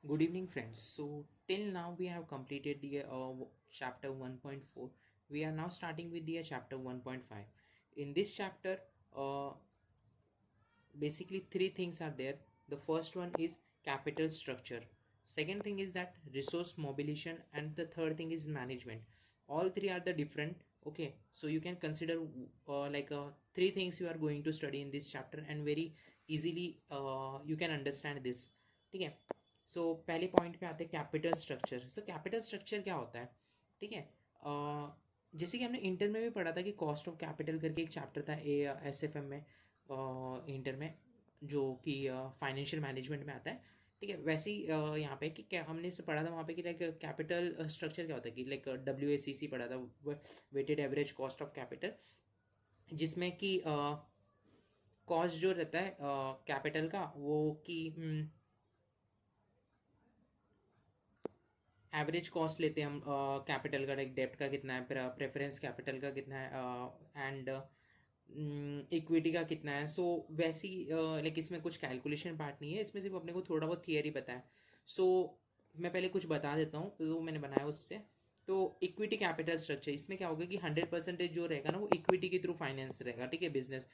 Good evening, friends. So, till now we have completed the chapter 1.4. We are now starting with the chapter 1.5. In this chapter, uh, basically three things are there. The first one is capital structure. Second thing is that resource mobilization, and the third thing is management. All three are the different. Okay, so you can consider three things you are going to study in this chapter, and very easily you can understand this. ठीक है. सो पहले point पे आते हैं capital structure. So capital structure क्या होता है? ठीक है. जैसे कि हमने इंटर में भी पढ़ा था कि कॉस्ट ऑफ कैपिटल करके एक चैप्टर था एस एफ एम में, इंटर में, जो कि फाइनेंशियल मैनेजमेंट में आता है. ठीक है. वैसे ही यहाँ पे कि क्या हमने से पढ़ा था वहाँ पे कि लाइक कैपिटल स्ट्रक्चर क्या होता है कि लाइक WACC पढ़ा था, weighted average cost of capital, जिसमें कि कॉस्ट जो रहता है कैपिटल का वो कि एवरेज कॉस्ट लेते हैं हम कैपिटल का, लाइक डेप्ट का कितना है, प्रेफरेंस कैपिटल का कितना है, एंड इक्विटी का कितना है. सो वैसी लाइक इसमें कुछ कैलकुलेशन पार्ट नहीं है, इसमें सिर्फ अपने को थोड़ा बहुत थियरी पता है. सो मैं पहले कुछ बता देता हूँ जो मैंने बनाया उससे. तो इक्विटी कैपिटल स्ट्रक्चर, इसमें क्या होगा कि 100% जो रहेगा ना वो इक्विटी के थ्रू फाइनेंस रहेगा. ठीक है. बिजनेस,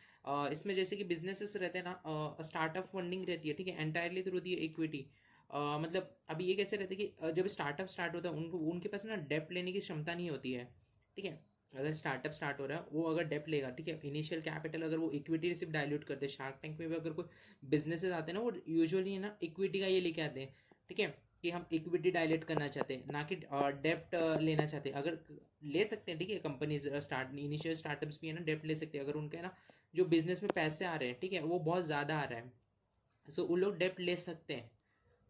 इसमें जैसे कि बिजनेसेस रहते हैं ना, स्टार्टअप फंडिंग रहती है. ठीक है. Entirely through the equity. मतलब अभी ये कैसे रहता है कि जब स्टार्टअप स्टार्ट होता है उनको उनके पास ना डेप्ट लेने की क्षमता नहीं होती है. ठीक है. अगर स्टार्टअप स्टार्ट हो रहा है वो अगर डेप्ट लेगा, ठीक है, इनिशियल कैपिटल अगर वो इक्विटी सिर्फ डायल्यूट करते हैं. शार्क टैंक में भी अगर कोई बिजनेसेस आते हैं ना वो यूजुअली ना इक्विटी का ये लेके आते हैं. ठीक है. कि हम इक्विटी डायलेट करना चाहते हैं, ना कि डेप्ट लेना चाहते हैं. अगर ले सकते हैं, ठीक है, कंपनीज स्टार्ट इनिशियल स्टार्टअप्स भी है ना डेप्ट ले सकते हैं अगर उनके ना जो बिजनेस में पैसे आ रहे हैं, ठीक है, वो बहुत ज़्यादा आ रहा है. सो उन लोग डेप्ट ले सकते हैं.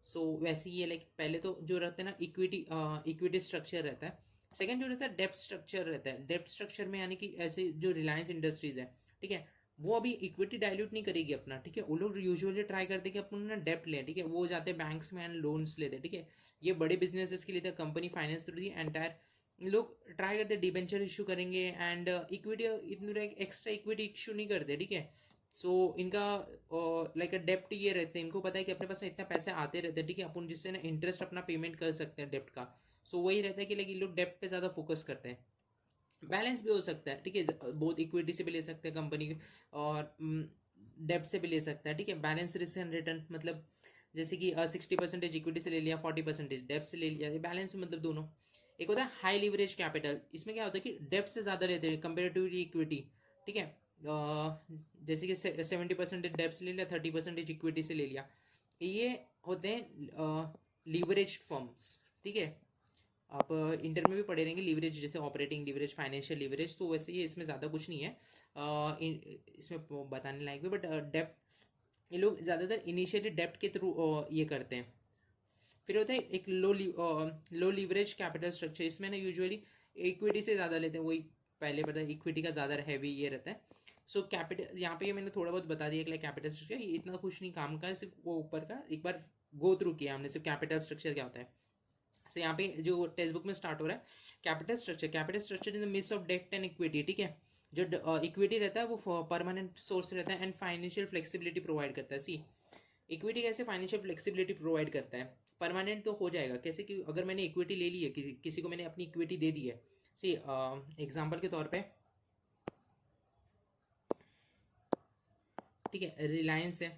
सो वैसे ये लाइक पहले तो जो रहता है ना इक्विटी स्ट्रक्चर रहता है. सेकंड जो रहता है डेप्ट स्ट्रक्चर रहता है. डेप्ट स्ट्रक्चर में यानी कि ऐसे जो रिलायंस इंडस्ट्रीज है, ठीक है, वो अभी इक्विटी डाइल्यूट नहीं करेगी अपना. ठीक है. वो लोग यूजुअली ट्राई करते हैं कि अपन ना डेप्ट लें. ठीक है. वो जाते हैं बैंक्स में एंड लोन्स लेते हैं. ठीक है. ये बड़े बिजनेसेस के लिए था, company finance through the entire लोग ट्राई करते डिबेंचर इशू करेंगे एंड इक्विटी इतनी एक्स्ट्रा इक्विटी इशू नहीं करते. ठीक है. सो इनका लाइक डेप्ट ये रहते हैं, इनको पता है कि अपने पास इतना पैसे आते रहते हैं. ठीक है. अपन जिससे ना इंटरेस्ट अपना पेमेंट कर सकते हैं डेप्ट का. सो वही रहता है कि लाइक ये लोग डेप्ट पे ज़्यादा फोकस करते हैं. बैलेंस भी हो सकता है. ठीक है. बहुत इक्विटी से भी ले सकते हैं कंपनी की, और डेप्ट से भी ले सकता है. ठीक है. बैलेंस रिस्क एंड रिटर्न मतलब जैसे कि 60% इक्विटी से ले लिया, 40% डेप्ट से ले लिया, ये बैलेंस मतलब दोनों. एक होता है हाई लिवरेज कैपिटल. इसमें क्या होता है कि डेप्ट से ज़्यादा लेते हैं कंपेरेटिवली इक्विटी. ठीक है. जैसे कि 70% डेप्ट से ले लिया, 30% इक्विटी से ले लिया. ये होते हैं लीवरेज फर्म्स. ठीक है. आप इंटर में भी पढ़े रहेंगे लीवरेज, जैसे ऑपरेटिंग लीवरेज, फाइनेंशियल लीवरेज. तो वैसे ये इसमें ज़्यादा कुछ नहीं है इसमें बताने लायक भी. बट डेप्ट ये लोग ज़्यादातर इनिशियली डेप्ट के थ्रू ये करते हैं. फिर होता है एक लो लीवरेज कैपिटल स्ट्रक्चर. इसमें ना यूजुअली इक्विटी से ज़्यादा लेते हैं. वही पहले पता है इक्विटी का ज़्यादा हैवी ये रहता है. सो कैपिटल यहाँ पे ये मैंने थोड़ा बहुत बता दिया कि कैपिटल स्ट्रक्चर ये इतना कुछ नहीं काम का है, सिर्फ वो ऊपर का एक बार गो थ्रू किया हमने, सिर्फ कैपिटल स्ट्रक्चर क्या होता है. सो यहाँ पे जो टेक्स्ट बुक में स्टार्ट हो रहा है capital structure in the mix of debt and equity. ठीक है. जो इक्विटी रहता है वो परमानेंट सोर्स रहता है एंड फाइनेंशियल फ्लेक्सिबिलिटी प्रोवाइड करता है. सी इक्विटी कैसे फाइनेंशियल फ्लेक्सिबिलिटी प्रोवाइड करता है? परमानेंट तो हो जाएगा कैसे कि अगर मैंने इक्विटी ले ली है, किसी को मैंने अपनी इक्विटी दे दी है. सी एग्जांपल के तौर पे, ठीक है, रिलायंस है.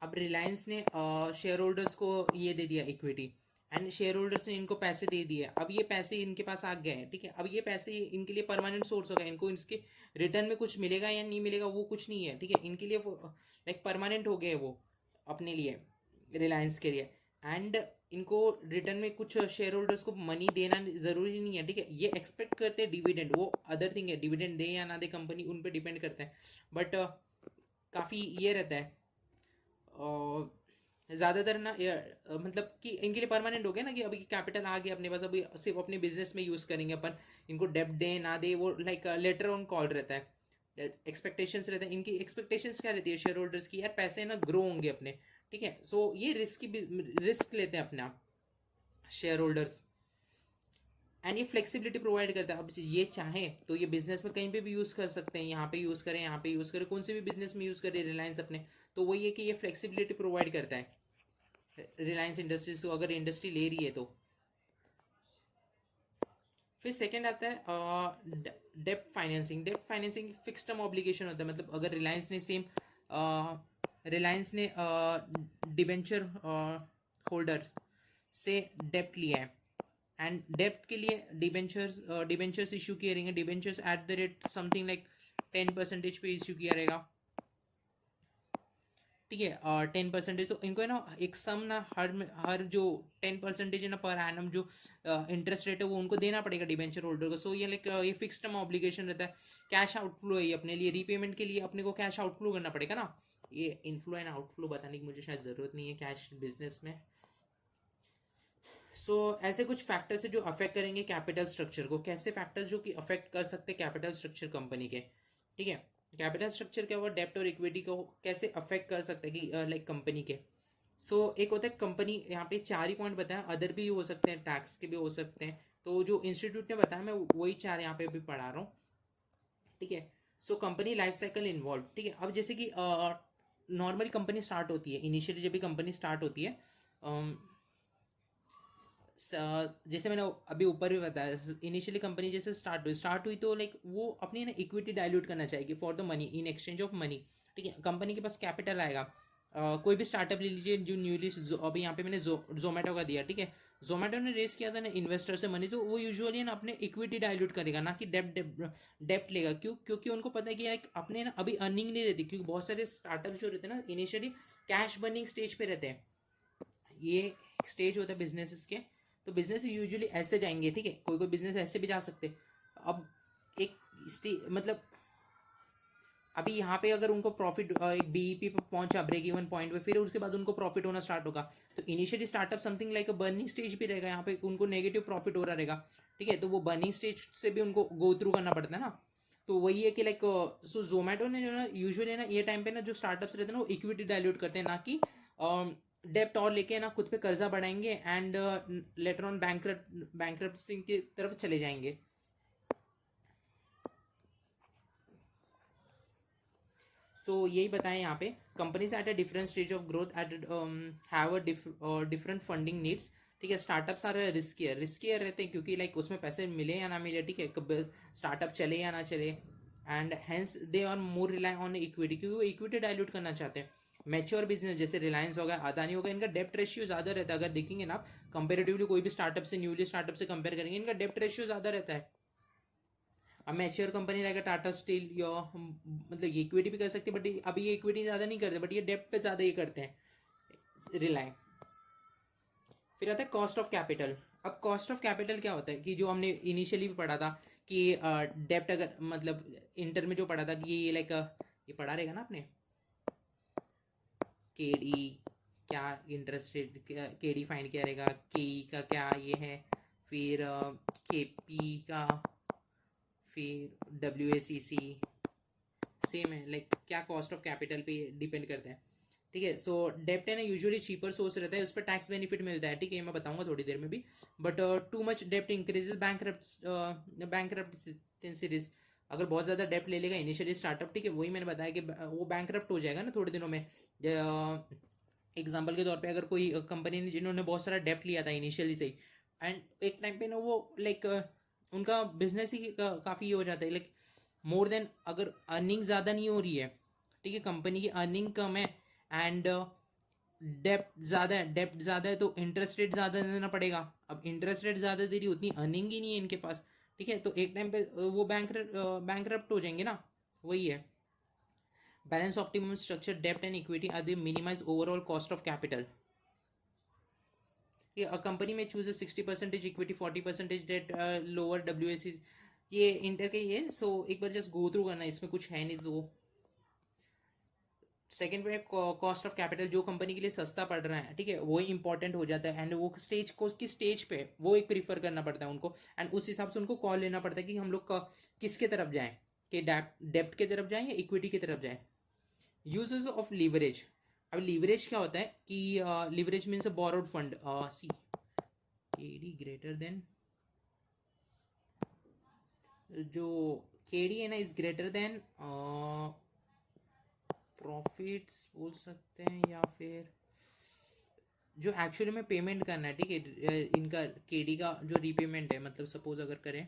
अब रिलायंस ने शेयर होल्डर्स को ये दे दिया इक्विटी, एंड शेयर होल्डर्स ने इनको पैसे दे दिए. अब ये पैसे इनके पास आ गए हैं. ठीक है. अब ये पैसे इनके लिए परमानेंट सोर्स होगा. इनको इसके रिटर्न में कुछ मिलेगा या नहीं मिलेगा वो कुछ नहीं है. ठीक है. इनके लिए वो लाइक परमानेंट हो गए वो अपने लिए, रिलायंस के लिए. एंड इनको रिटर्न में कुछ शेयर होल्डर्स को मनी देना ज़रूरी नहीं है. ठीक है. ये एक्सपेक्ट करते हैं डिविडेंड, वो अदर थिंग है. डिविडेंड दे या ना दे कंपनी उन पर डिपेंड करता है. बट काफ़ी ये रहता है ज़्यादातर ना मतलब कि इनके लिए परमानेंट हो गया ना कि अभी कैपिटल आ गया अपने पास, अभी सिर्फ अपने बिजनेस में यूज़ करेंगे अपन. इनको डेप्ट दे ना दे वो लाइक लेटर ऑन कॉल रहता है. एक्सपेक्टेशंस रहता है. इनकी एक्सपेक्टेशंस क्या रहती है शेयर होल्डर्स की? यार पैसे ना ग्रो होंगे अपने. ठीक है. सो ये रिस्क लेते हैं अपना शेयर होल्डर्स, एंड ये फ्लेक्सिबिलिटी प्रोवाइड करता है. अब ये चाहे तो ये बिजनेस में कहीं पे भी यूज़ कर सकते हैं. यहाँ पे यूज़ करें, यहाँ पे यूज़ करें, कौन से भी बिजनेस में यूज़ करें रिलायंस अपने. तो वही है कि ये फ्लेक्सिबिलिटी प्रोवाइड करता है. रिलायंस इंडस्ट्रीज, तो अगर इंडस्ट्री ले रही है तो। फिर सेकंड आता है डेप्ट फाइनेंसिंग। डेप्ट फाइनेंसिंग फिक्स टर्म ऑब्लिगेशन होता है, मतलब अगर रिलायंस ने डिबेंचर होल्डर से डेप्ट लिया है, एंड डेप्ट के लिए डिबेंचर्स इशू किए रहेंगे, debentures at the rate something like 10% पे इशू किया रहेगा, ठीक है। 10%, तो इनको है ना एक सम ना हर जो 10% है ना पर एनम जो इंटरेस्ट रेट है वो उनको देना पड़ेगा डिबेंचर होल्डर को। सो ये लाइक ये फिक्स टर्म ऑब्लिगेशन रहता है। कैश आउटफ्लो है ये, अपने लिए रीपेमेंट के लिए अपने को कैश आउटफ्लो करना पड़ेगा ना। ये इनफ्लो एंड आउटफ्लो बताने की मुझे शायद ज़रूरत नहीं है कैश बिजनेस में। ऐसे कुछ फैक्टर्स है जो अफेक्ट करेंगे कैपिटल स्ट्रक्चर को। कैसे फैक्टर्स जो कि अफेक्ट कर सकते हैं कैपिटल स्ट्रक्चर कंपनी के, ठीक है। कैपिटल स्ट्रक्चर क्या हुआ, डेप्ट और इक्विटी को कैसे अफेक्ट कर सकते हैं कि लाइक कंपनी के। एक होता है कंपनी, यहाँ पे 4 ही पॉइंट बताया, अदर भी हो सकते हैं, टैक्स के भी हो सकते हैं। तो जो इंस्टीट्यूट ने बताया मैं वही 4 यहाँ पे भी पढ़ा रहा हूँ, ठीक है। कंपनी लाइफ साइकिल इन्वॉल्व, ठीक है। अब जैसे कि नॉर्मली कंपनी स्टार्ट होती है, इनिशियली जब भी कंपनी स्टार्ट होती है, जैसे मैंने अभी ऊपर भी बताया, इनिशियली कंपनी जैसे स्टार्ट हुई तो लाइक वो अपनी ना इक्विटी डाइल्यूट करना चाहेगी for the money, in exchange of money, ठीक है। कंपनी के पास कैपिटल आएगा। कोई भी स्टार्टअप ले लीजिए जो न्यूली, अभी यहाँ पे मैंने जोमेटो का दिया, ठीक है। जोमेटो ने रेस किया था ना इन्वेस्टर से मनी, तो वो यूजुअली ना अपने इक्विटी डाइल्यूट करेगा, ना कि डेप्ट लेगा। क्यों? क्योंकि उनको पता है कि लाइक अपने ना अभी अर्निंग नहीं रहती, क्योंकि बहुत सारे स्टार्टअप जो रहते हैं ना इनिशियली कैश बर्निंग स्टेज पे रहते हैं। ये स्टेज होता है बिजनेसेस के। तो बिजनेस यूजुअली ऐसे जाएंगे, ठीक है। कोई कोई बिजनेस ऐसे भी जा सकते। अब एक मतलब अभी यहाँ पे अगर उनको प्रॉफिट एक बीईपी पे पहुंचा, ब्रेक इवन पॉइंट पे, फिर उसके बाद उनको प्रॉफिट होना स्टार्ट होगा। तो इनिशियली स्टार्टअप समथिंग लाइक अ बर्निंग स्टेज भी रहेगा, यहाँ पे उनको नेगेटिव प्रॉफिट हो रहा रहेगा, ठीक है। तो वो बर्निंग स्टेज से भी उनको गो थ्रू करना पड़ता है ना। तो वही है कि लाइक जोमेटो ने जो ना यूजुअली ना ये टाइम पे ना जो स्टार्टअप्स रहते हैं ना वो इक्विटी डाइल्यूट करते हैं, ना कि डेप्ट और लेके ना खुद पे कर्जा बढ़ाएंगे एंड लेटर ऑन बैंकरप्सी की तरफ चले जाएंगे। यही बताएं यहाँ पे, companies at a different stage of growth at have a different funding needs, ठीक है। स्टार्टअप्स आर रिस्कियर रहते हैं, क्योंकि लाइक उसमें पैसे मिले या ना मिले, ठीक है, कब स्टार्टअप चले या ना चले, and hence they are more rely on equity, क्योंकि वो इक्विटी डाइल्यूट करना चाहते हैं। मैच्योर बिजनेस जैसे रिलायंस हो गया, अदानी हो गया, इनका डेप्ट रेशियो ज़्यादा रहता है। अगर देखेंगे ना आप कंपेरेटिवली कोई भी स्टार्टअप से, न्यूली स्टार्टअप से कंपेयर करेंगे, इनका डेप्ट रेशियो ज़्यादा रहता है। अब mature company like Tata steel या मतलब ये इक्विटी भी कर सकती है, बट अभी ये इक्विटी ज़्यादा नहीं करते, बट ये डेप्ट पे ज़्यादा ये करते हैं रिलाय। फिर आता है कॉस्ट ऑफ कैपिटल। अब कॉस्ट ऑफ कैपिटल क्या होता है कि जो हमने इनिशियली भी पढ़ा था कि डेप्ट अगर मतलब इंटर में जो पढ़ा था कि ये लाइक ये पढ़ा रहेगा ना आपने, के डी क्या इंटरेस्ट रेट, के डी फाइंड किया रहेगा, के ई का क्या ये है, फिर के पी का, फिर W A C C same है, लाइक क्या कॉस्ट ऑफ कैपिटल पे डिपेंड करता है, ठीक है। डेप्ट है ना यूजुअली चीपर सोर्स रहता है, उस पर टैक्स बेनिफिट मिलता है, ठीक है, मैं बताऊंगा थोड़ी देर में भी। बट टू मच डेप्ट इंक्रीजेस बैंकरप्टेंसी रिस्क। अगर बहुत ज़्यादा डेप्ट ले लेगा इनिशियली स्टार्टअप, ठीक है, वही मैंने बताया कि वो बैंकरप्ट हो जाएगा ना थोड़े दिनों में। एग्जाम्पल के तौर पे अगर कोई कंपनी ने जिन्होंने बहुत सारा डेप्ट लिया था इनिशियली से ही, एंड एक टाइम पे ना वो लाइक उनका बिजनेस ही काफ़ी हो जाता है, लाइक मोर देन, अगर अर्निंग ज़्यादा नहीं हो रही है, ठीक है, कंपनी की अर्निंग कम है एंड डेप्ट ज़्यादा है, तो इंटरेस्ट रेट ज़्यादा देना पड़ेगा। अब इंटरेस्ट रेट ज़्यादा दे रही, उतनी अर्निंग ही नहीं है इनके पास, ठीक है। तो एक टाइम पे वो बैंकरप्ट हो जाएंगे ना, वही है। बैलेंस ऑप्टिमम स्ट्रक्चर डेप्ट and equity are the minimize overall cost of capital. ये कंपनी में choose 60% equity, 40% debt, lower W S, ये इंटर के ही है। एक बार जस्ट गो थ्रू करना, इसमें कुछ है नहीं। तो सेकेंड पे कॉस्ट ऑफ कैपिटल, जो कंपनी के लिए सस्ता पड़ रहा है, ठीक है, वही इंपॉर्टेंट हो जाता है, एंड वो स्टेज को किस स्टेज पे वो एक प्रीफर करना पड़ता है उनको, एंड उस हिसाब से उनको कॉल लेना पड़ता है कि हम लोग किसके तरफ जाएं, कि डेप्ट के तरफ जाएं या इक्विटी की तरफ जाएं। Uses of leverage. अब लीवरेज क्या होता है कि leverage means a borrowed fund, see K D greater than, जो केडी है ना इज ग्रेटर देन प्रॉफिट्स बोल सकते हैं, या फिर जो एक्चुअली में पेमेंट करना है, ठीक है, इनका केडी का जो रीपेमेंट है, मतलब सपोज अगर करें,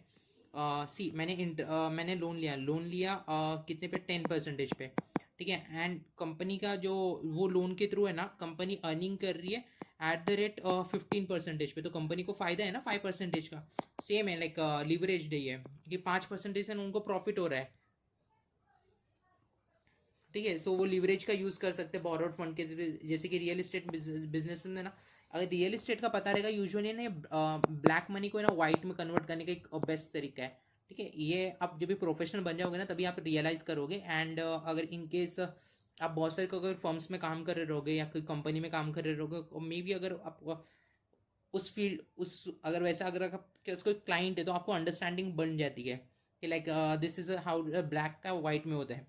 सी मैंने लोन लिया कितने पे, 10% पे, ठीक है, एंड कंपनी का जो वो लोन के थ्रू है ना, कंपनी अर्निंग कर रही है एट द रेट 15% पे, तो कंपनी को फायदा है ना 5% का। सेम है, लाइक लिवरेज डे है कि 5% से उनको प्रॉफिट हो रहा है, ठीक है। सो वो लिवरेज का यूज़ कर सकते हैं बोरोड फंड के थ्रू, जैसे कि रियल एस्टेट बिजनेस में ना, अगर रियल एस्टेट का पता रहेगा, यूजुअली ना ब्लैक मनी को ना वाइट में कन्वर्ट करने का एक बेस्ट तरीका है, ठीक है। ये आप जब भी प्रोफेशनल बन जाओगे ना, तभी आप रियलाइज़ करोगे। एंड अगर इन केस आप बहुत सारे अगर फर्म्स में काम कर रहे रहोगे या कोई कंपनी में काम कर रहे रहोगे, और मे बी अगर आप उस फील्ड उस अगर वैसा अगर आप उसको क्लाइंट है, तो आपको अंडरस्टैंडिंग बन जाती है कि like this is how black का वाइट में होता है,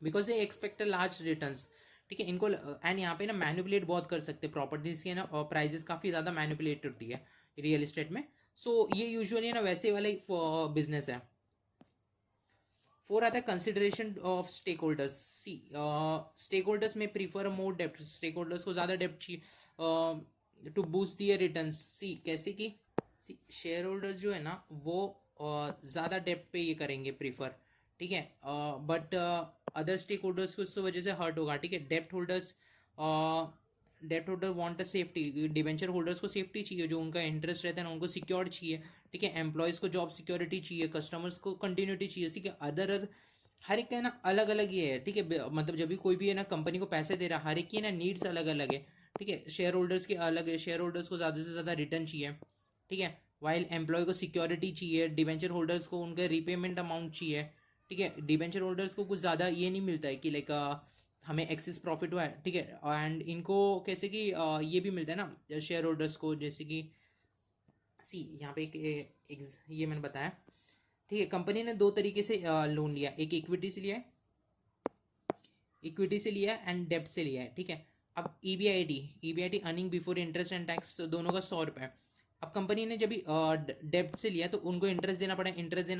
because they expect large returns, ठीक है। इनको एंड यहाँ पे ना मैनिपुलेट बहुत कर सकते हैं प्रॉपर्टीज की ना, और प्राइजेस काफ़ी ज़्यादा मैनिपुलेट होती है रियल एस्टेट में। सो ये यूजुअली ना वैसे वाला बिजनेस है। फोर आता है consideration of stakeholders. See stakeholders में प्रीफर मोर डेप्ट, स्टेक होल्डर्स को ज़्यादा डेप्ट चाहिए to boost their returns. See कैसे कि सी शेयर होल्डर्स जो है ना, वो ज़्यादा डेप्ट पे ये करेंगे प्रीफर, ठीक है, बट अदर स्टेक होल्डर्स को उस वजह से हर्ट होगा, ठीक है। डेप्ट holder want a safety, debenture holders को सेफ्टी चाहिए, जो उनका इंटरेस्ट रहता है ना, उनको सिक्योर चाहिए, ठीक है। एम्प्लॉयज़ को जॉब सिक्योरिटी चाहिए, कस्टमर्स को कंटिन्यूटी चाहिए, ठीक है। अदर हर एक का है ना अलग अलग ये है, ठीक है। मतलब जब भी कोई भी है ना कंपनी को पैसे दे रहा है, हर एक की ना नीड्स अलग अलग है, ठीक है। शेयर होल्डर्स के अलग है, शेयर होल्डर्स को ज़्यादा से ज़्यादा रिटर्न चाहिए, ठीक है। वाइल एम्प्लॉय को सिक्योरिटी चाहिए, डिवेंचर होल्डर्स को उनका रीपेमेंट अमाउंट चाहिए, ठीक है। डिवेंचर होल्डर्स को कुछ ज़्यादा ये नहीं मिलता है कि लाइक हमें एक्सेस प्रॉफिट हुआ है, ठीक है। एंड इनको कैसे कि ये भी मिलता है ना शेयर होल्डर्स को, जैसे कि सी यहाँ पे एक ये मैंने बताया, ठीक है। कंपनी ने दो तरीके से लोन लिया, एक इक्विटी से लिया है एंड डेब्ट से लिया है, ठीक है। अब EBIT earning before interest and tax दोनों का 100 रुपये है। अब कंपनी ने जब भी डेब्ट से लिया, तो उनको इंटरेस्ट देना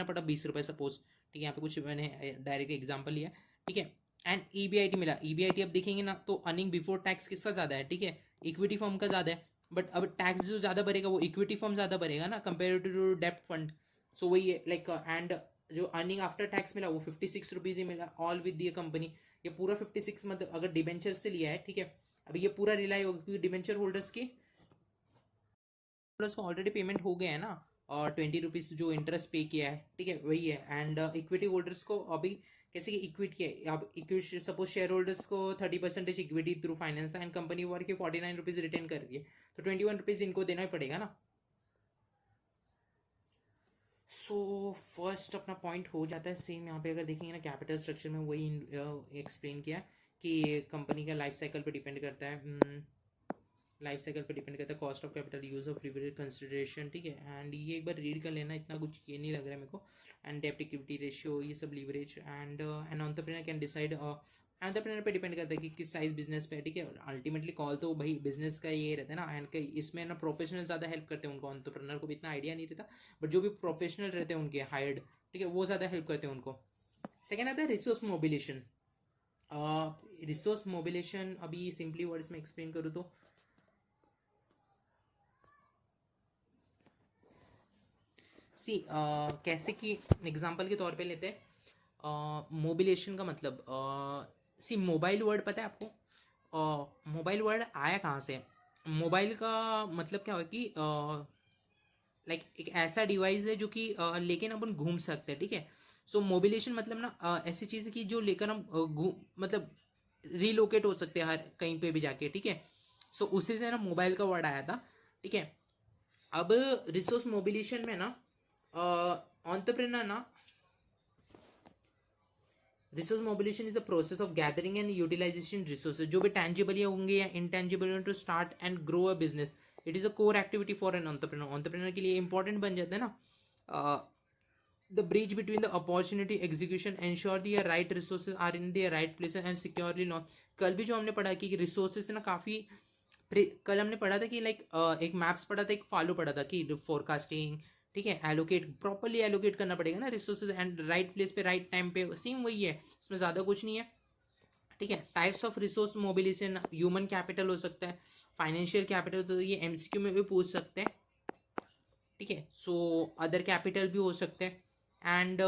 पड़ा 20 रुपये सपोज, ठीक है। यहाँ पे कुछ मैंने डायरेक्ट एग्जाम्पल लिया, ठीक है। एंड ईबीआईटी मिला, ईबीआईटी अब देखेंगे ना, तो अर्निंग बिफोर टैक्स किसका ज़्यादा है, ठीक है, इक्विटी फर्म का ज़्यादा है। बट अब टैक्स जो ज़्यादा भरेगा, वो इक्विटी फर्म ज़्यादा भरेगा ना, कंपेयर टू डेप्ट फंड। सो वही है लाइक, एंड जो अर्निंग आफ्टर टैक्स मिला वो 56 रुपीज़ ही मिला, ऑल विद दी कंपनी। ये पूरा 56 मतलब अगर डिबेंचर से लिया है, ठीक है। अभी ये पूरा रिलाई होगा, क्योंकि डिबेंचर होल्डर्स की होल्डर्स को ऑलरेडी पेमेंट हो गया है ना, और 20 रुपीज़ जो इंटरेस्ट पे किया है, ठीक है, वही है। एंड इक्विटी होल्डर्स को अभी कैसे कि इक्विटी है, अब इक्विटी सपोज शेयर होल्डर्स को 30% इक्विटी थ्रू फाइनेंस था, एंड कंपनी वर्क के 49 रुपीज़ रिटर्न कर रही है, तो 21 रुपीज़ इनको देना ही पड़ेगा ना। सो फर्स्ट अपना पॉइंट हो जाता है सेम। यहाँ पे अगर देखेंगे ना, कैपिटल स्ट्रक्चर में वही एक्सप्लेन किया कि कंपनी का लाइफ साइकिल पे डिपेंड करता है, लाइफ साइकिल पे डिपेंड करता है, cost of capital, use of leverage consideration, ठीक है। एंड ये एक बार रीड कर लेना, इतना कुछ ये नहीं लग रहा है मेरे को। एंड डेप्ट इक्विटी रेशियो, ये सब leverage, and an entrepreneur can decide, entrepreneur पे डिपेंड करता है कि किस साइज बिजनेस पे है, ठीक है। अल्टीमेटली कॉल तो भाई बिजनेस का ये रहता है ना, एंड इसमें ना प्रोफेशनल ज़्यादा हेल्प करते हैं उनको, एंटरप्रेन्योर को भी इतना आइडिया नहीं रहता, बट जो भी प्रोफेशनल रहते हैं उनके हायर्ड, ठीक है, वो ज़्यादा हेल्प करते हैं उनको। सेकेंड आता है रिसोर्स मोबिलेशन। रिसोर्स मोबिलेशन अभी सिंपली वर्ड्स में एक्सप्लेन करूँ तो, सी कैसे कि एग्जांपल के तौर पे लेते हैं, मोबिलेशन का मतलब, सी मोबाइल वर्ड पता है आपको, मोबाइल वर्ड आया कहाँ से। मोबाइल का मतलब क्या हो कि लाइक एक ऐसा डिवाइस है जो कि लेके ना अपन घूम सकते हैं, ठीक है। सो मोबिलेशन मतलब ना ऐसी चीज़ है कि जो लेकर हम मतलब रिलोकेट हो सकते हैं हर कहीं पे भी जाके, ठीक है। सो उसी से ना मोबाइल का वर्ड आया था, ठीक है। अब रिसोर्स मोबिलेशन में ना entrepreneur ना, resource mobilisation is the process of gathering and utilisation resources, जो भी टेंजिबल होंगे या intangible, to start and grow a business. It is a core activity for an entrepreneur, entrepreneur के लिए इंपॉर्टेंट बन जाता है ना। The bridge between the opportunity execution, ensure the right resources are in the right places and securely launch. कल भी जो हमने पढ़ा कि रिसोर्सेज ना काफ़ी, कल हमने पढ़ा था कि लाइक एक मैप्स पढ़ा था, एक फॉलो पढ़ा था कि फोरकास्टिंग, ठीक है, एलोकेट प्रॉपरली एलोकेट करना पड़ेगा ना रिसोर्सेज, एंड राइट प्लेस पे राइट टाइम पे, सेम वही है, इसमें ज़्यादा कुछ नहीं है, ठीक है। Types of resource mobilisation, human capital हो सकता है, फाइनेंशियल कैपिटल, तो ये एमसीक्यू में भी पूछ सकते हैं, ठीक है। सो अदर कैपिटल भी हो सकते हैं। एंड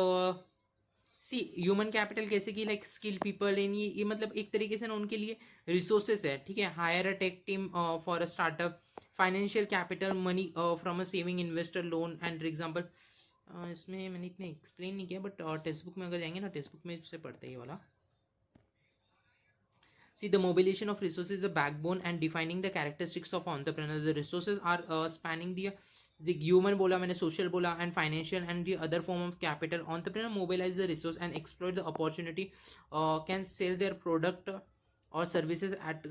सी ह्यूमन कैपिटल कैसे कि लाइक स्किल पीपल इन, ये मतलब एक तरीके से ना उनके लिए रिसोर्सेस है, ठीक है। Higher a tech team for a startup, financial capital money from a saving investor loan and example. इसमें मैंने इतने एक्सप्लेन नहीं किया, बट टेक्स्ट बुक में अगर जाएंगे ना, टेक्स्ट बुक में से पढ़ते हैं ये वाला। See, the mobilization of resources is the backbone and defining the characteristics of entrepreneur. The resources are spanning the human bola, मैंने social बोला, and financial and the other form of capital. Entrepreneur mobilize the resource and exploit the opportunity. Can sell their product or services at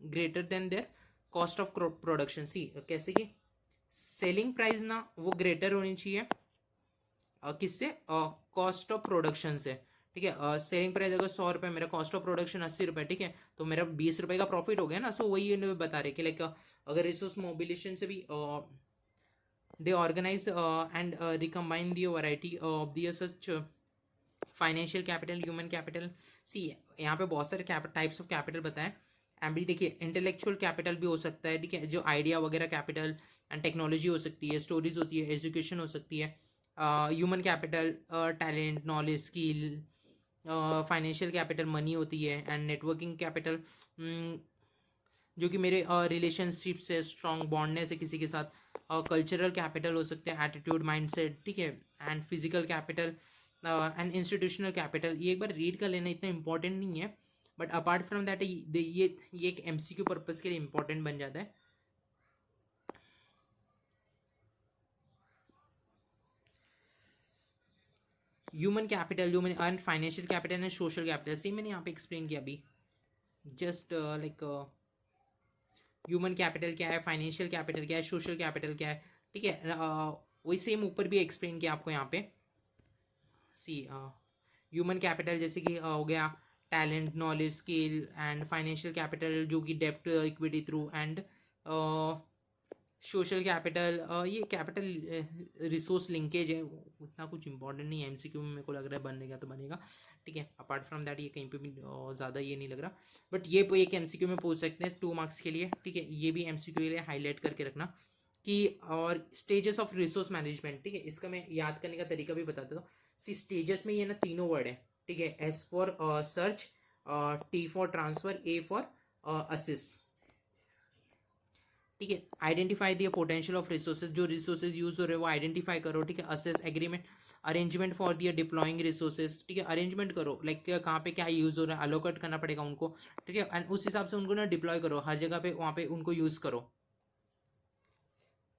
greater than their cost of production. See, कैसे कि selling price ना वो greater होनी चाहिए किससे, cost of production से, ठीक है। सेलिंग प्राइस अगर 100 रुपये, मेरा कॉस्ट ऑफ प्रोडक्शन 80 रुपये, ठीक है, तो मेरा 20 रुपये का प्रॉफिट हो गया ना। सो वही इन्हें बता रहे कि लाइक अगर रिसोर्स मोबिलेशन से भी they organise and recombine the variety of the such financial capital, human capital. See यहाँ पे बहुत सारे टाइप्स ऑफ कैपिटल बताएं। एंड देखिए इंटेलेक्चुअल कैपिटल भी हो सकता है, ठीक है, जो आइडिया वगैरह कैपिटल, एंड टेक्नोलॉजी हो सकती है, स्टोरीज होती है, एजुकेशन हो सकती है। Human capital talent, knowledge, skill. Financial capital money होती है। एंड नेटवर्किंग कैपिटल जो कि मेरे रिलेशनशिप से स्ट्रॉन्ग बॉन्डनेस है किसी के साथ। कल्चरल कैपिटल हो सकते हैं, एटीट्यूड, माइंडसेट, ठीक है। And physical capital and institutional capital, ये एक बार रीड कर लेना, इतना इंपॉर्टेंट नहीं है, बट अपार्ट फ्रॉम दैट ये एक एमसीक्यू पर्पस के लिए इंपॉर्टेंट बन जाता है। Human capital, human and financial capital and social capital, same मैंने यहाँ पे एक्सप्लेन किया अभी। जस्ट लाइक ह्यूमन कैपिटल क्या है, फाइनेंशियल कैपिटल क्या है, सोशल कैपिटल क्या है, ठीक है। वही सेम ऊपर भी एक्सप्लेन किया आपको यहाँ पे। सी ह्यूमन कैपिटल जैसे कि हो गया talent, knowledge, skill. And financial capital जो कि डेप्ट, equity through. And social capital ये कैपिटल रिसोर्स लिंकेज है, उतना कुछ इंपॉर्टेंट नहीं है, एमसीक्यू में मेरे को लग रहा है बनेगा तो बनेगा, ठीक है। अपार्ट फ्रॉम दैट ये कहीं पे भी ज़्यादा ये नहीं लग रहा, बट ये एक एमसीक्यू में पूछ सकते हैं 2 मार्क्स के लिए, ठीक है। ये भी एमसीक्यू के लिए हाईलाइट करके रखना कि, और स्टेजेस ऑफ रिसोर्स मैनेजमेंट, ठीक है, इसका मैं याद करने का तरीका भी बताता हूँ। सी स्टेजेस में ये ना तीनों वर्ड है, ठीक है। S for search, T for transfer, A for assess, ठीक है। Identify the potential of resources, जो रिसोर्सेज यूज हो रहे हैं वो आइडेंटिफाई करो, ठीक है। Assess, agreement, arrangement for their deploying resources, ठीक है। अरेंजमेंट करो लाइक कहाँ पे क्या यूज़ हो रहा है, अलोकेट करना पड़ेगा उनको, ठीक है। एंड उस हिसाब से उनको ना डिप्लॉय करो, हर जगह पे वहाँ पे उनको यूज़ करो।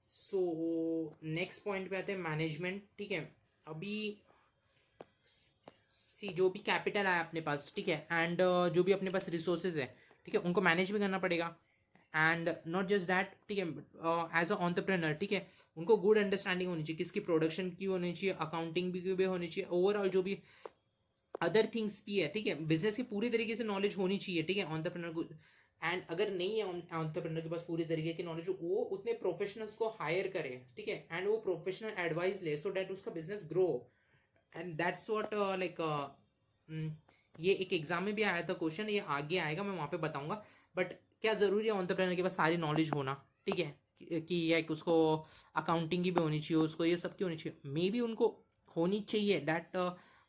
सो नेक्स्ट पॉइंट पे आते हैं मैनेजमेंट, ठीक है। अभी सी जो भी कैपिटल आया अपने पास, ठीक है, एंड जो भी अपने पास रिसोर्सेज है, ठीक है, उनको मैनेज भी करना पड़ेगा। एंड नॉट जस्ट दैट, ठीक है, एज अ ऑन्टरप्रेनर, ठीक है, उनको गुड अंडरस्टैंडिंग होनी चाहिए किसकी प्रोडक्शन की होनी चाहिए, अकाउंटिंग भी होनी चाहिए, ओवरऑल जो भी अदर थिंग्स भी है, ठीक है, बिजनेस की पूरी तरीके से नॉलेज होनी चाहिए, ठीक है, ऑन्टरप्रेनर को। एंड अगर नहीं है ऑन्टरप्रेनर के पास पूरी तरीके की नॉलेज, वो उतने प्रोफेशनल्स को हायर करे, ठीक है, एंड वो प्रोफेशनल एडवाइस ले, सो डैट उसका business grow. And that's what like ये एक एग्जाम में भी आया था क्वेश्चन, ये आगे आएगा, मैं वहाँ पे बताऊंगा। बट क्या ज़रूरी है ऑन्टरप्रेनर के पास सारी नॉलेज होना, ठीक है, कि एक उसको अकाउंटिंग की भी होनी चाहिए, उसको ये सब की होनी चाहिए, मे बी उनको होनी चाहिए दैट,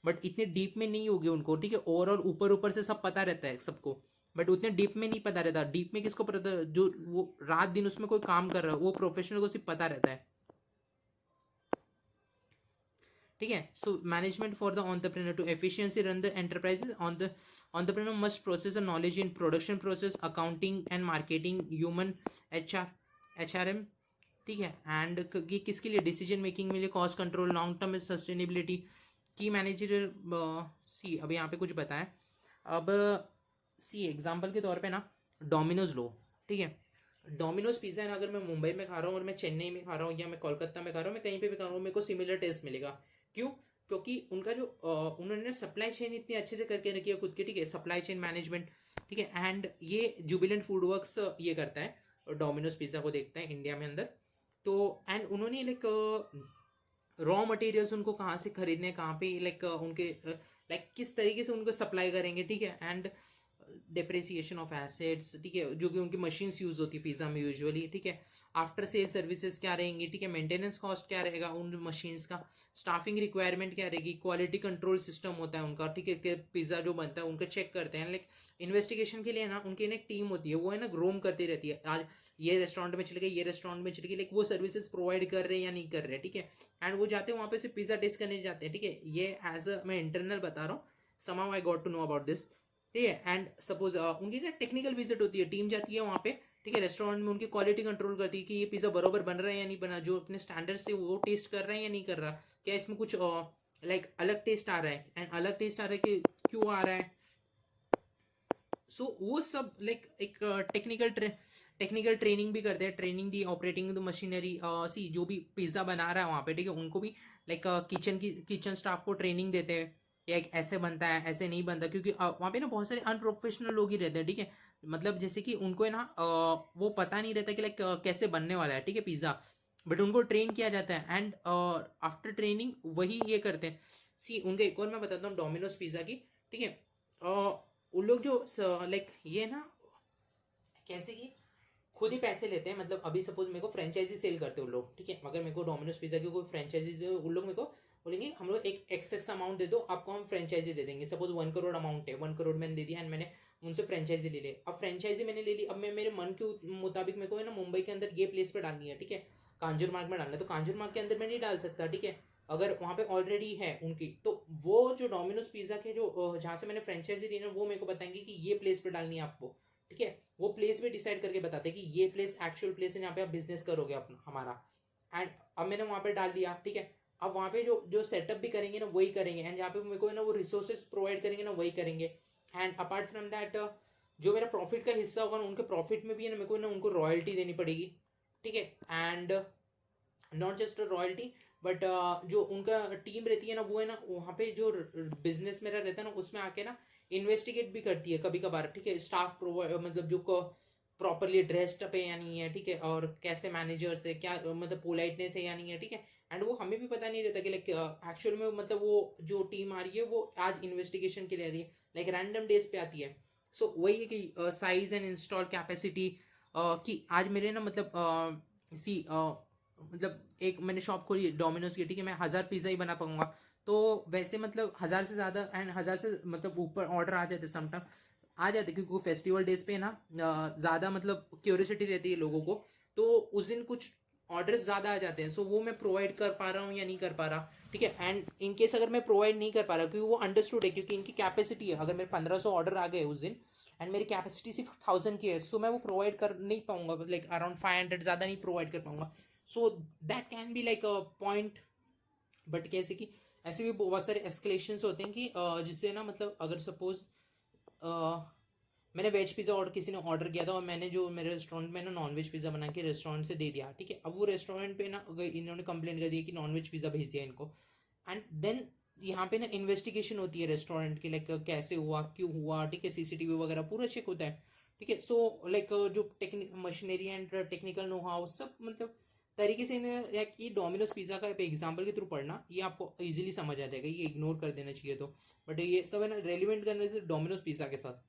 बट इतने डीप में नहीं होगी उनको, ठीक है। ओवरऑल ऊपर ऊपर से सब पता रहता है सबको, बट उतने डीप में नहीं पता रहता। डीप में किसको पता, जो वो रात दिन उसमें कोई काम कर रहा है, वो प्रोफेशनल को सिर्फ पता रहता है, ठीक है। So management for the entrepreneur to efficiency run the enterprises on the entrepreneur must process the knowledge in production process, accounting and marketing, human, H R M, ठीक है। एंड ये किसके लिए, डिसीजन मेकिंग के लिए, cost control, long term sustainability, की manager. सी अब यहाँ पे कुछ बताएं। अब सी एग्जांपल के तौर पे ना डोमिनोज लो, ठीक है। डोमिनोज पिज़्ज़ा है ना, अगर मैं मुंबई में खा रहा हूँ और मैं चेन्नई में खा रहा हूँ या मैं कोलकाता में खा रहा हूँ, मैं कहीं पे भी खा रहा हूँ, मेरे को सिमिलर टेस्ट मिलेगा। क्यों? क्योंकि उनका जो उन्होंने सप्लाई चेन इतनी अच्छे से करके रखी है खुद की, ठीक है, सप्लाई चेन मैनेजमेंट, ठीक है। एंड ये जुबिलेंट फूड वर्क्स ये करता है, और डोमिनोज पिज़्ज़ा को देखता है इंडिया में अंदर। तो एंड उन्होंने लाइक रॉ मटेरियल्स उनको कहाँ से खरीदने, कहाँ पे लाइक उनके लाइक किस तरीके से उनको सप्लाई करेंगे, ठीक है। एंड डिप्रिसिएशन ऑफ एसेट्स, ठीक है, जो कि उनकी मशीन्स यूज होती है पिज्ज़ा में यूजुअली, ठीक है। आफ्टर सेल सर्विसेज क्या रहेंगी, ठीक है, मेंटेनेंस कॉस्ट क्या रहेगा उन मशीन्स का, स्टाफिंग रिक्वायरमेंट क्या रहेगी, क्वालिटी कंट्रोल सिस्टम होता है उनका, ठीक है, कि पिज्ज़ा जो बनता है उनका चेक करते हैं, लाइक इन्वेस्टिगेशन के लिए ना उनकी ना एक टीम होती है, वो है ना ग्रोम करती रहती है, आज ये रेस्टोरेंट में चले गए, ये रेस्टोरेंट में चले गए, लाइक वो सर्विसेज प्रोवाइड कर रहे हैं या नहीं कर रहे, ठीक है। एंड वो जाते हैं वहाँ पे से पिज्ज़ा टेस्ट करने जाते हैं, ठीक है। ये एज अ मैं इंटरनल बता रहा हूँ, somehow I got to know about this, ठीक है। एंड सपोज उनकी ना टेक्निकल विजिट होती है, टीम जाती है वहाँ पे, ठीक है, रेस्टोरेंट में उनकी क्वालिटी कंट्रोल करती है कि ये पिज़्ज़ा बराबर बन रहा है या नहीं बना, जो अपने स्टैंडर्ड्स थे वो टेस्ट कर रहे हैं या नहीं कर रहा, क्या इसमें कुछ लाइक अलग टेस्ट आ रहा है, एंड अलग टेस्ट आ रहा है कि क्यों आ रहा है। वो सब लाइक एक टेक्निकल ट्रेनिंग भी करते हैं, training the operating the machinery, see जो भी पिज़्ज़ा बना रहा है वहाँ पे, ठीक है, उनको भी लाइक किचन स्टाफ को ट्रेनिंग देते हैं कि एक ऐसे बनता है, ऐसे नहीं बनता, क्योंकि वहाँ पे ना बहुत सारे अनप्रोफेशनल लोग ही रहते हैं, ठीक है। मतलब जैसे कि उनको है ना वो पता नहीं रहता कि लाइक कैसे बनने वाला है, ठीक है, पिज़्ज़ा, बट उनको ट्रेन किया जाता है, एंड आफ्टर ट्रेनिंग वही ये करते हैं। सी उनका एक और मैं बताता हूँ डोमिनोज पिज़्ज़ा की, ठीक है। उन लोग जो लाइक ये ना कैसे कि खुद ही पैसे लेते हैं, मतलब अभी सपोज मेरे को फ्रेंचाइजी सेल करते हैं उन लोग, ठीक है, अगर मेरे को डोमिनोज पिज़्ज़ा की कोई फ्रेंचाइजी दे, उन लोग मेरे को बोलेंगे हम लोग एक एक्सेस अमाउंट दे दो, आपको हम फ्रेंचाइजी दे देंगे। सपोज 1 करोड़ अमाउंट है, 1 करोड़ मैंने दे दिया, एंड मैंने उनसे फ्रेंचाइजी ले ली। अब फ्रेंचाइजी मैंने ले ली, अब मैं मेरे मन के मुताबिक मेरे को है ना मुंबई के अंदर ये प्लेस पर डालनी है, ठीक है, कांजूर मार्ग में डालना है, तो कांजूर मार्ग के अंदर मैं नहीं डाल सकता, ठीक है, अगर वहाँ पे ऑलरेडी है उनकी, तो वो जो डोमिनोज पिज़्ज़ा के जो जहाँ से मैंने फ्रेंचाइजी ली ना, वो मेरे को बताएंगे कि ये प्लेस पे डालनी है आपको, ठीक है। वो प्लेस भी डिसाइड करके बताते हैं कि ये प्लेस एक्चुअल प्लेस है जहाँ पे आप बिजनेस करोगे अपना हमारा। एंड अब मैंने वहाँ पे डाल दिया, ठीक है। अब वहाँ पे जो जो सेटअप भी करेंगे ना वही करेंगे, एंड जहाँ पे मेरे को ना वो रिसोर्सेज प्रोवाइड करेंगे ना वही करेंगे। एंड अपार्ट फ्रॉम दैट जो मेरा प्रॉफिट का हिस्सा होगा ना, उनके प्रॉफिट में भी है ना मेरे को ना उनको रॉयल्टी देनी पड़ेगी, ठीक है। And not just royalty, but जो उनका टीम रहती है ना, वो है ना वहाँ पे जो बिजनेस मेरा रहता है ना, उसमें आके ना इन्वेस्टिगेट भी करती है कभी कभार, ठीक है, स्टाफ प्रोवाइड मतलब जो प्रॉपरली ड्रेस्ड अप है या नहीं है, ठीक है, और कैसे मैनेजर्स है, क्या मतलब पोलाइटनेस है या नहीं है, ठीक है। एंड वो हमें भी पता नहीं रहता कि लाइक एक्चुअल में मतलब वो जो टीम आ रही है वो आज इन्वेस्टिगेशन के लिए आ रही है, लाइक रैंडम डेज पे आती है। वही है कि साइज एंड इंस्टॉल कैपेसिटी कि आज मेरे ना मतलब सी मतलब एक मैंने शॉप खोली डोमिनोज की, ठीक है, मैं 1,000 पिज़्ज़ा ही बना पाऊंगा, तो वैसे मतलब 1,000 से ज़्यादा एंड 1,000 से मतलब ऊपर ऑर्डर आ जाते समटाइम, आ जाते, क्योंकि फेस्टिवल डेज पे ना ज़्यादा मतलब क्यूरियोसिटी रहती है लोगों को, तो उस दिन कुछ ऑर्डर्स ज़्यादा आ जाते हैं, वो मैं प्रोवाइड कर पा रहा हूँ या नहीं कर पा रहा, ठीक है। एंड इन केस अगर मैं प्रोवाइड नहीं कर पा रहा, क्योंकि वो अंडरस्टूड है, क्योंकि इनकी कैपेसिटी है, अगर मेरे 1,500 ऑर्डर आ गए उस दिन एंड मेरी कैपेसिटी सिर्फ 1,000 की है, मैं वो प्रोवाइड कर नहीं पाऊंगा, लाइक अराउंड 500 ज़्यादा नहीं प्रोवाइड कर पाऊंगा। That can be like a point, but कैसे कि ऐसे भी बहुत सारे एस्केलेशंस होते हैं कि जिससे ना मतलब अगर सपोज मैंने वेज पिज़्ज़ा ऑर्डर किसी ने ऑर्डर किया था, और मैंने जो मेरे रेस्टोरेंट में ना नॉन वेज पिज़्ज़ा बना के रेस्टोरेंट से दे दिया, ठीक है। अब वो रेस्टोरेंट पे ना इन्होंने कंप्लेंट कर दिया कि नॉन वेज पिज़्ज़ा भेज दिया इनको, एंड देन यहाँ पे ना इन्वेस्टिगेशन होती है रेस्टोरेंट की, लाइक कैसे हुआ, क्यों हुआ, ठीक है, सीसीटीवी वगैरह पूरा चेक होता है, ठीक है। लाइक जो technique machinery and technical know how सब मतलब तरीके से इन्हें ये डोमिनोज पिज़्ज़ा का एग्जाम्पल के थ्रू पढ़ना, ये आपको इजीली समझ आ जाएगा, ये इग्नोर कर देना चाहिए तो, बट ये सब है ना रेलिवेंट करने से डोमिनोज पिज़्ज़ा के साथ।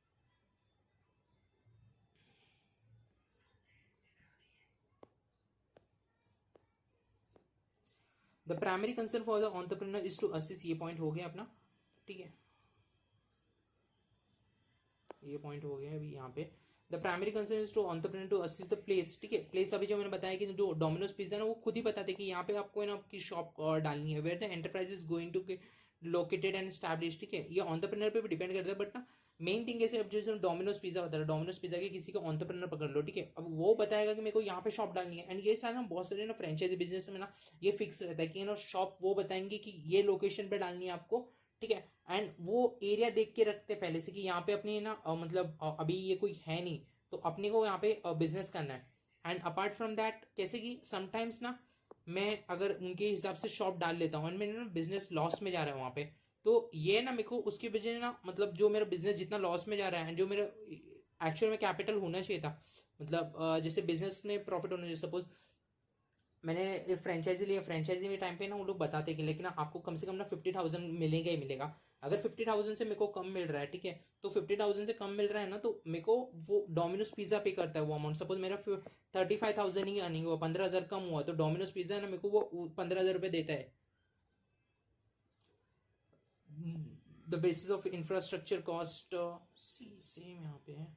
The primary concern for the entrepreneur is to assist, ये पॉइंट हो गया अपना, ठीक है, ये पॉइंट हो गया अभी यहाँ पे। The primary concern is to entrepreneur to assist the place, ठीक है, प्लेस अभी जो मैंने बताया कि जो डोमिनोज पिज्जा ना वो खुद ही बताते कि यहाँ पे आपको है ना आपकी शॉप डालनी है, where the enterprise is going to located and establish, ठीक है, ये ऑन्टरप्रेन्योर पे भी डिपेंड करता है, बट ना मेन थिंग कैसे, अब जैसे डोमिनोज पिज्जा होता है, डोमिनोज पिज्जा के किसी को ऑन्टरप्रेन्योर पकड़ लो, ठीक है, अब वो बताएगा कि मेरे को यहाँ पे शॉप डालनी है, एंड ये सारा ना बहुत सारे ना फ्रेंचाइजी बिजनेस में ना ये फिक्स रहता है कि ना शॉप वो बताएंगे कि ये लोकेशन पे डालनी है आपको, ठीक है। एंड वो एरिया देख के रखते हैं पहले से कि यहाँ पे अपनी ना मतलब अभी ये कोई है नहीं, तो अपने को यहाँ पे बिजनेस करना है। एंड अपार्ट फ्रॉम दैट कैसे कि समटाइम्स ना मैं अगर उनके हिसाब से शॉप डाल लेता हूँ एंड मेरा ना बिजनेस लॉस में जा रहा है वहाँ पे, तो ये ना मेरे को उसकी वजह ना मतलब जो मेरा बिजनेस जितना लॉस में जा रहा है जो मेरा एक्चुअल में कैपिटल होना चाहिए था, मतलब जैसे बिजनेस में प्रॉफिट होना चाहिए, सपोज मैंने फ्रेंचाइजी लिया, फ्रेंचाइजी के टाइम पे ना वो लोग बताते कि लेकिन आपको कम से कम ना 50,000 मिलेगा ही मिलेगा, अगर 50,000 से मेरे को कम मिल रहा है, ठीक है, तो 50,000 से कम मिल रहा है ना, तो मेरे को वो डोमिनोज पिज़्ज़ा पे करता है वो अमाउंट। सपोज मेरा 35,000 ही अर्निंग हुआ, 15,000 कम हुआ, तो डोमिनोज पिज़्ज़ा है ना, मेरे को वो 15,000 रुपये देता है। The basis of infrastructure cost, see same यहाँ पे है।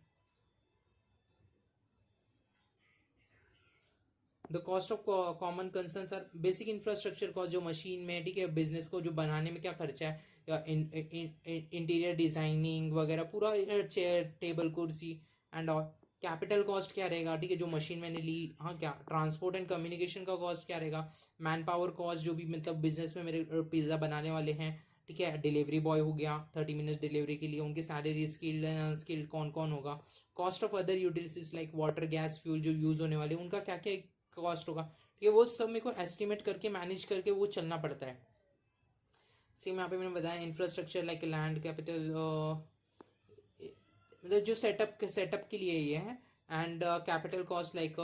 The cost of common concerns are basic infrastructure cost, जो मशीन में, ठीक है, बिजनेस को जो बनाने में क्या खर्चा है, या इंटीरियर डिजाइनिंग वगैरह पूरा, चेयर टेबल कुर्सी एंड ऑल। कैपिटल कॉस्ट क्या रहेगा, ठीक है, जो मशीन मैंने ली, हाँ, क्या ट्रांसपोर्ट एंड कम्युनिकेशन का कॉस्ट क्या रहेगा। मैन पावर कॉस्ट, जो भी मतलब बिजनेस में मेरे पिज़्ज़ा बनाने वाले हैं, ठीक है, डिलीवरी बॉय हो गया 30 मिनट डिलीवरी के लिए, उनकी सैलरी, स्किल्ड अनस्किल्ड कौन कौन होगा। Cost of other utilities like water gas fuel जो यूज़ होने वाले, उनका क्या क्या कॉस्ट होगा, ठीक है, वो सब मेरे को एस्टिमेट करके मैनेज करके वो चलना पड़ता है। सेम यहाँ पे मैंने बताया इंफ्रास्ट्रक्चर लाइक लैंड कैपिटल, मतलब जो सेटअप के लिए ये है। And capital cost like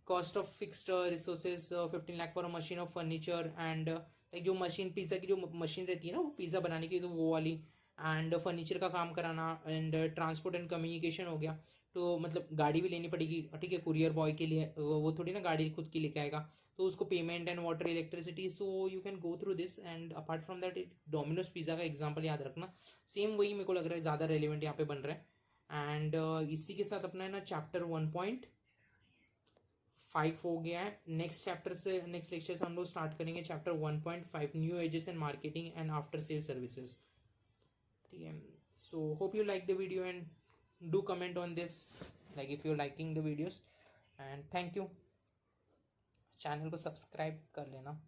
cost of fixed resources 15 lakh for a machine of furniture and like जो मशीन पिज़्ज़ा की जो मशीन रहती है ना, वो पिज़्ज़ा बनाने की, तो वो वाली। एंड फर्नीचर का काम कराना एंड ट्रांसपोर्ट एंड कम्युनिकेशन हो गया। तो मतलब गाड़ी भी लेनी पड़ेगी, ठीक है, कुरियर बॉय के लिए, वो थोड़ी ना गाड़ी खुद की लेके आएगा। तो उसको payment and water electricity, so you can go through this. And apart from that, Domino's pizza का एग्जाम्पल याद रखना। सेम वही मेरे को लग रहा है ज़्यादा रेलिवेंट यहाँ पे बन रहा है। एंड इसी के साथ अपना है ना चैप्टर 1.5 हो गया है। नेक्स्ट चैप्टर से, नेक्स्ट लेक्चर से हम लोग स्टार्ट करेंगे chapter 1.5, new ages and marketing and after sale services, ठीक है। So hope you like the video and do comment on this, like if you liking the videos. And thank you, channel को subscribe कर लेना।